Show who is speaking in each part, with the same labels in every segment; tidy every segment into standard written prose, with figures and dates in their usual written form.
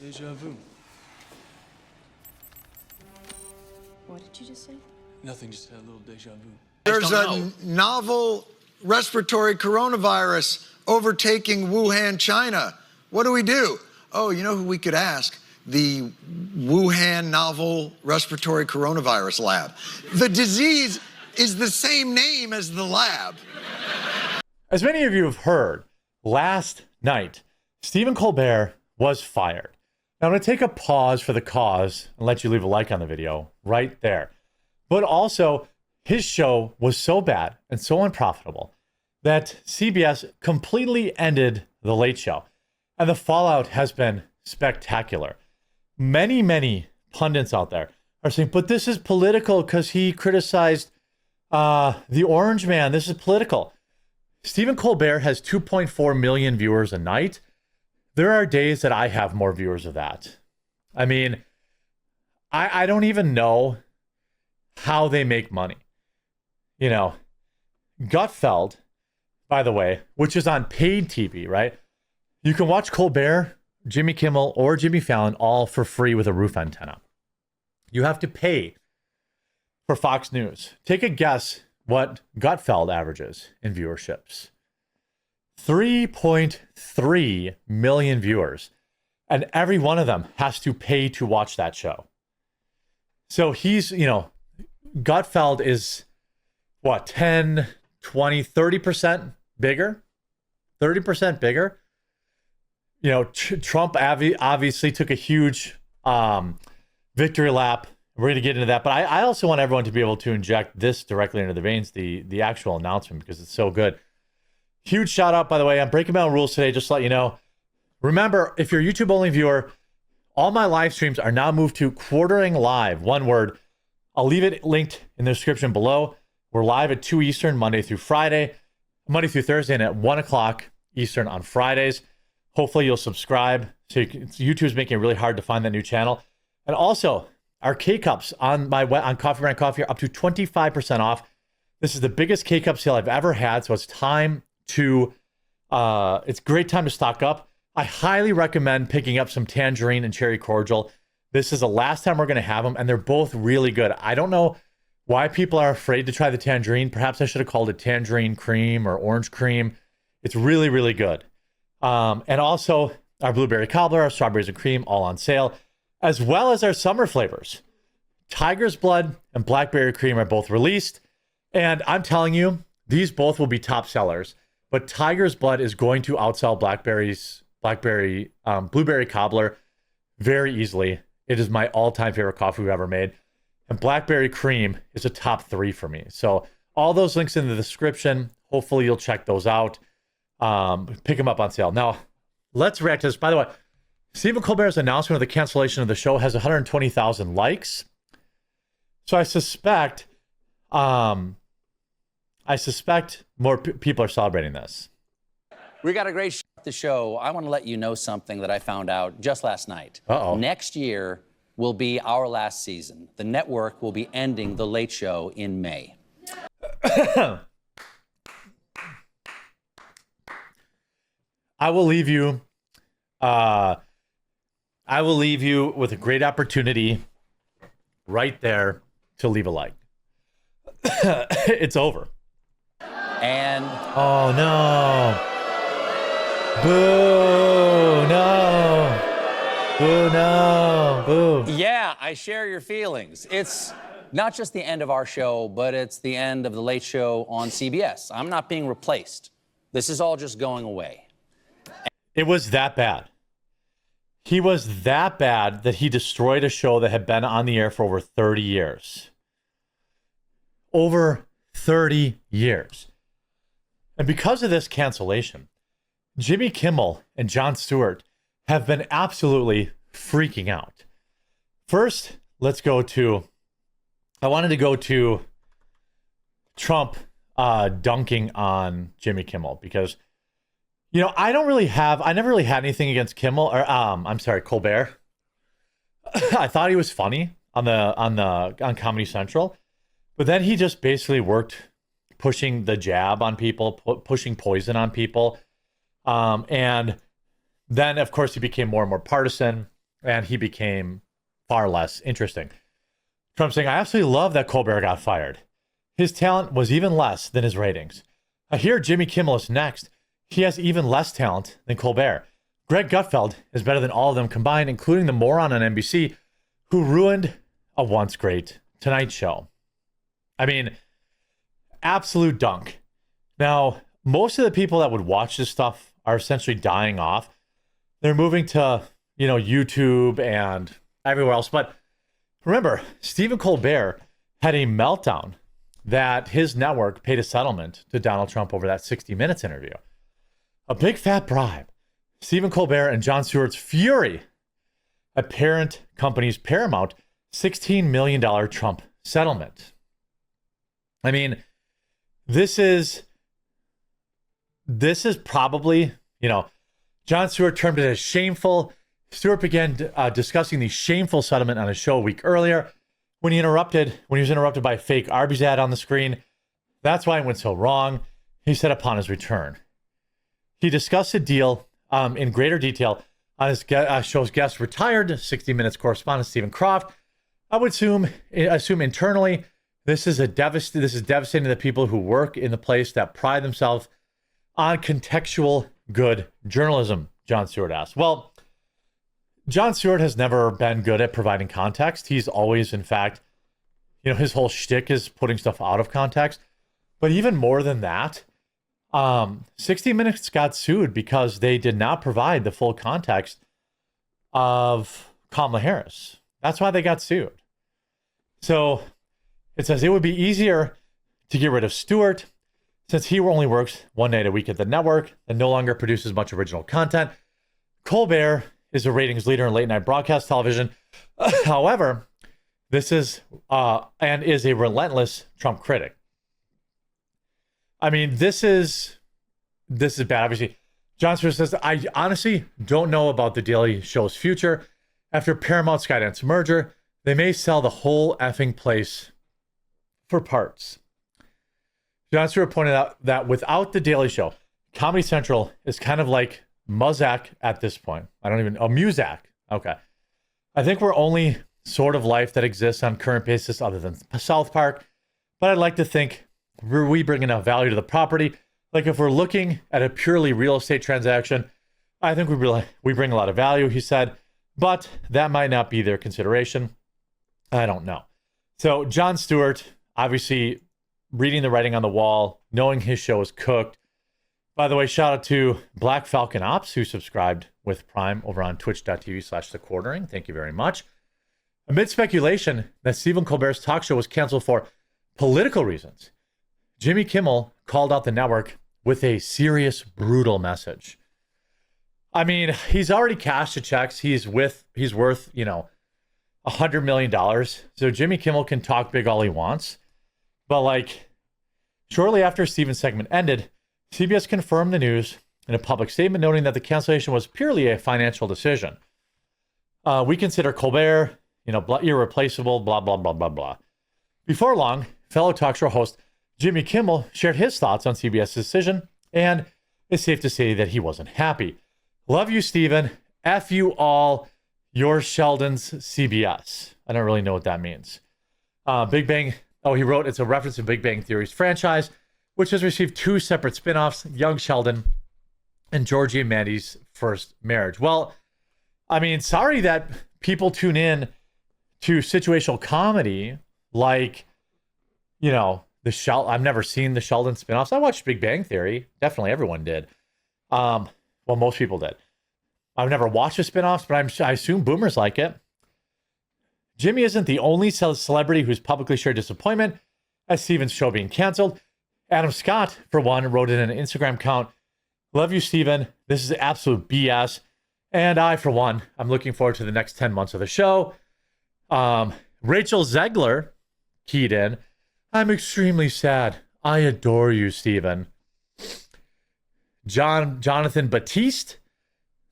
Speaker 1: Deja vu.
Speaker 2: What did you just say?
Speaker 1: Nothing, just had a little deja vu.
Speaker 3: There's a novel respiratory coronavirus overtaking Wuhan, China. What do? Oh, you know who we could ask? The Wuhan Novel Respiratory Coronavirus Lab. The disease is the same name as the lab.
Speaker 4: As many of you have heard, last night, Stephen Colbert was fired. Now, I'm going to take a pause for the cause and let you leave a like on the video right there. But also, his show was so bad and so unprofitable that CBS completely ended The Late Show. And the fallout has been spectacular. Many pundits out there are saying, but this is political because he criticized the Orange Man. This is political. Stephen Colbert has 2.4 million viewers a night. There are days that I have more viewers of that. I mean, I don't even know how they make money. You know, Gutfeld, by the way, which is on paid TV, right? You can watch Colbert, Jimmy Kimmel, or Jimmy Fallon all for free with a roof antenna. You have to pay for Fox News. Take a guess what Gutfeld averages in viewerships. 3.3 million viewers. And every one of them has to pay to watch that show. So he's, you know, Gutfeld is what, 10, 20, 30% bigger? 30% bigger? You know, Trump obviously took a huge victory lap. We're going to get into that. But I also want everyone to be able to inject this directly into the veins, the actual announcement, because it's so good. Huge shout out, by the way. I'm breaking down rules today, just to let you know. Remember, if you're a YouTube only viewer, all my live streams are now moved to Quartering Live, one word. I'll leave it linked in the description below. We're live at 2 Eastern, Monday through Thursday, and at 1 o'clock Eastern on Fridays. Hopefully you'll subscribe. So YouTube's making it really hard to find that new channel. And also, our K-Cups on Coffee Brand Coffee are up to 25% off. This is the biggest K-Cup sale I've ever had, so it's time to, it's a great time to stock up. I highly recommend picking up some tangerine and cherry cordial. This is the last time we're going to have them, and they're both really good. I don't know why people are afraid to try the tangerine. Perhaps I should have called it tangerine cream or orange cream. It's really good. And also our blueberry cobbler, our strawberries and cream, all on sale, as well as our summer flavors. Tiger's Blood and Blackberry Cream are both released. And I'm telling you, these both will be top sellers. But Tiger's Blood is going to outsell Blueberry Cobbler very easily. It is my all-time favorite coffee we've ever made. And Blackberry Cream is a top 3 for me. So all those links in the description. Hopefully you'll check those out. Pick them up on sale. Now, let's react to this. By the way, Stephen Colbert's announcement of the cancellation of the show has 120,000 likes. So I suspect more people are celebrating this.
Speaker 5: We got a great show. I want to let you know something that I found out just last night.
Speaker 4: Uh-oh.
Speaker 5: Next year will be our last season. The network will be ending The Late Show in May.
Speaker 4: I will leave you with a great opportunity right there to leave a like. It's over.
Speaker 5: And
Speaker 4: oh no. Boo, no. Boo, no. Boo.
Speaker 5: yeah, I share your feelings. It's not just the end of our show, but it's the end of The Late Show on CBS. I'm not being replaced. This is all just going away.
Speaker 4: It was that bad. He was that bad that he destroyed a show that had been on the air for over 30 years. Over 30 years. And because of this cancellation, Jimmy Kimmel and Jon Stewart have been absolutely freaking out. First, I wanted to go to Trump dunking on Jimmy Kimmel because, you know, I never really had anything against Kimmel or Colbert. I thought he was funny on Comedy Central, but then he just basically worked pushing the jab on people, pushing poison on people. And then, of course, he became more and more partisan. and he became far less interesting. Trump saying, I absolutely love that Colbert got fired. His talent was even less than his ratings. I hear Jimmy Kimmel is next. He has even less talent than Colbert. Greg Gutfeld is better than all of them combined, including the moron on NBC who ruined a once great Tonight Show. I mean, absolute dunk. Now, most of the people that would watch this stuff are essentially dying off. They're moving to, YouTube and everywhere else. But remember, Stephen Colbert had a meltdown that his network paid a settlement to Donald Trump over that 60 Minutes interview. A big fat bribe. Stephen Colbert and Jon Stewart's fury at parent company's Paramount $16 million Trump settlement. I mean, this is probably, Jon Stewart termed it as shameful. Stewart began discussing the shameful settlement on his show a week earlier when he was interrupted by a fake Arby's ad on the screen. That's why it went so wrong, he said upon his return. He discussed the deal in greater detail on his show's guest, retired 60 Minutes correspondent Stephen Croft. I would assume internally, this is devastating to the people who work in the place that pride themselves on contextual good journalism, Jon Stewart asked. Well, Jon Stewart has never been good at providing context. He's always, in fact, his whole shtick is putting stuff out of context. But even more than that, 60 Minutes got sued because they did not provide the full context of Kamala Harris. That's why they got sued. So it says it would be easier to get rid of Stewart since he only works one night a week at the network and no longer produces much original content. Colbert is a ratings leader in late night broadcast television. However, this is a relentless Trump critic. I mean, this is bad. Obviously, Jon Stewart says, I honestly don't know about the Daily Show's future. After Paramount Skydance merger, they may sell the whole effing place for parts. Jon Stewart pointed out that without the Daily Show, Comedy Central is kind of like Muzak at this point. Muzak. Okay. I think we're only sort of life that exists on current basis other than South Park, but I'd like to think we bring enough value to the property. Like if we're looking at a purely real estate transaction, I think we bring a lot of value, he said, but that might not be their consideration. I don't know. So Jon Stewart, obviously reading the writing on the wall, knowing his show is cooked. By the way, shout out to Black Falcon Ops, who subscribed with Prime over on twitch.tv/thequartering. Thank you very much. Amid speculation that Stephen Colbert's talk show was canceled for political reasons, Jimmy Kimmel called out the network with a serious, brutal message. I mean, he's already cashed the checks. He's worth, $100 million. So Jimmy Kimmel can talk big all he wants. But shortly after Stephen's segment ended, CBS confirmed the news in a public statement, noting that the cancellation was purely a financial decision. We consider Colbert, irreplaceable, blah, blah, blah, blah, blah. Before long, fellow talk show host Jimmy Kimmel shared his thoughts on CBS's decision, and it's safe to say that he wasn't happy. Love you, Stephen. F you all. You're Sheldon's CBS. I don't really know what that means. Big Bang. Oh, he wrote it's a reference to Big Bang Theory's franchise, which has received 2 separate spin-offs, Young Sheldon and Georgie and Mandy's first marriage. Well, I mean, sorry that people tune in to situational comedy like, I've never seen the Sheldon spin-offs. I watched Big Bang Theory. Definitely everyone did. Well, most people did. I've never watched the spin-offs, but I assume boomers like it. Jimmy isn't the only celebrity who's publicly shared disappointment at Stephen's show being canceled. Adam Scott, for one, wrote in an Instagram account, "Love you, Stephen. This is absolute BS. And I, for one, I'm looking forward to the next 10 months of the show." Rachel Zegler keyed in, "I'm extremely sad. I adore you, Stephen." Jonathan Batiste,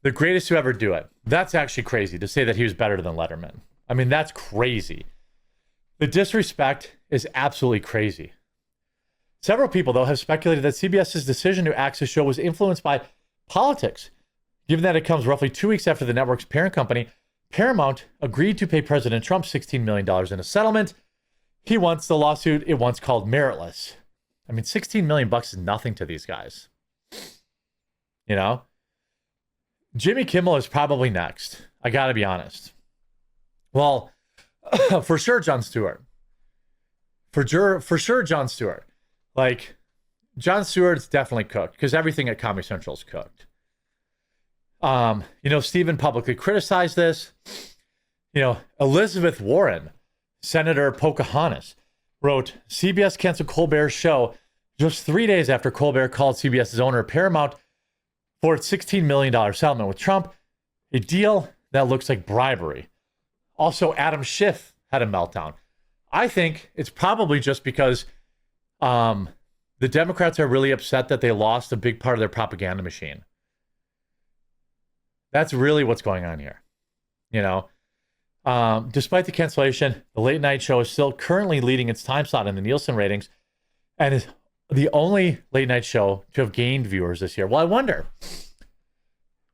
Speaker 4: "The greatest to ever do it." That's actually crazy to say that he was better than Letterman. I mean, that's crazy. The disrespect is absolutely crazy. Several people, though, have speculated that CBS's decision to axe the show was influenced by politics, given that it comes roughly 2 weeks after the network's parent company, Paramount agreed to pay President Trump $16 million in a settlement. He wants the lawsuit it once called meritless. I mean, $16 million bucks is nothing to these guys. You know? Jimmy Kimmel is probably next. I got to be honest. Well, for sure, Jon Stewart. For sure, Jon Stewart. Like, Jon Stewart's definitely cooked because everything at Comedy Central is cooked. You know, Stephen publicly criticized this. You know, Elizabeth Warren, Senator Pocahontas, wrote, CBS canceled Colbert's show just 3 days after Colbert called CBS's owner Paramount for its $16 million settlement with Trump, a deal that looks like bribery. Also, Adam Schiff had a meltdown. I think it's probably just because the Democrats are really upset that they lost a big part of their propaganda machine. That's really what's going on here. You know, despite the cancellation, the late night show is still currently leading its time slot in the Nielsen ratings and is the only late night show to have gained viewers this year. Well, I wonder,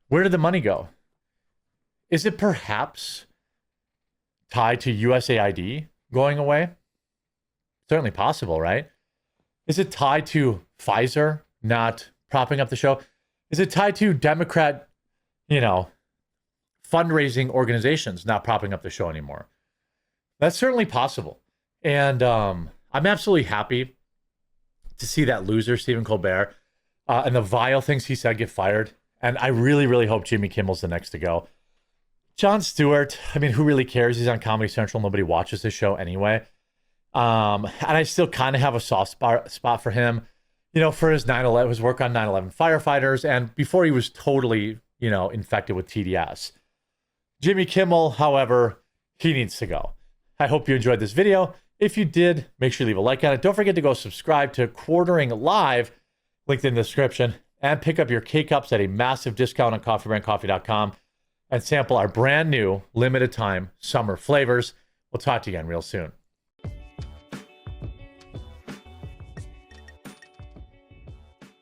Speaker 4: where did the money go? Is it perhaps tied to USAID going away? Certainly possible, right? Is it tied to Pfizer not propping up the show? Is it tied to Democrat, you know, fundraising organizations not propping up the show anymore? That's certainly possible. And I'm absolutely happy to see that loser, Stephen Colbert, and the vile things he said get fired. And I really, really hope Jimmy Kimmel's the next to go. Jon Stewart, I mean, who really cares? He's on Comedy Central. Nobody watches this show anyway. And I still kind of have a soft spot for him, you know, for his work on 9/11 firefighters, and before he was totally, you know, infected with TDS. Jimmy Kimmel, however, he needs to go. I hope you enjoyed this video. If you did, make sure you leave a like on it. Don't forget to go subscribe to Quartering Live, linked in the description, and pick up your K-Cups at a massive discount on coffeebrandcoffee.com and sample our brand new limited time summer flavors. We'll talk to you again real soon.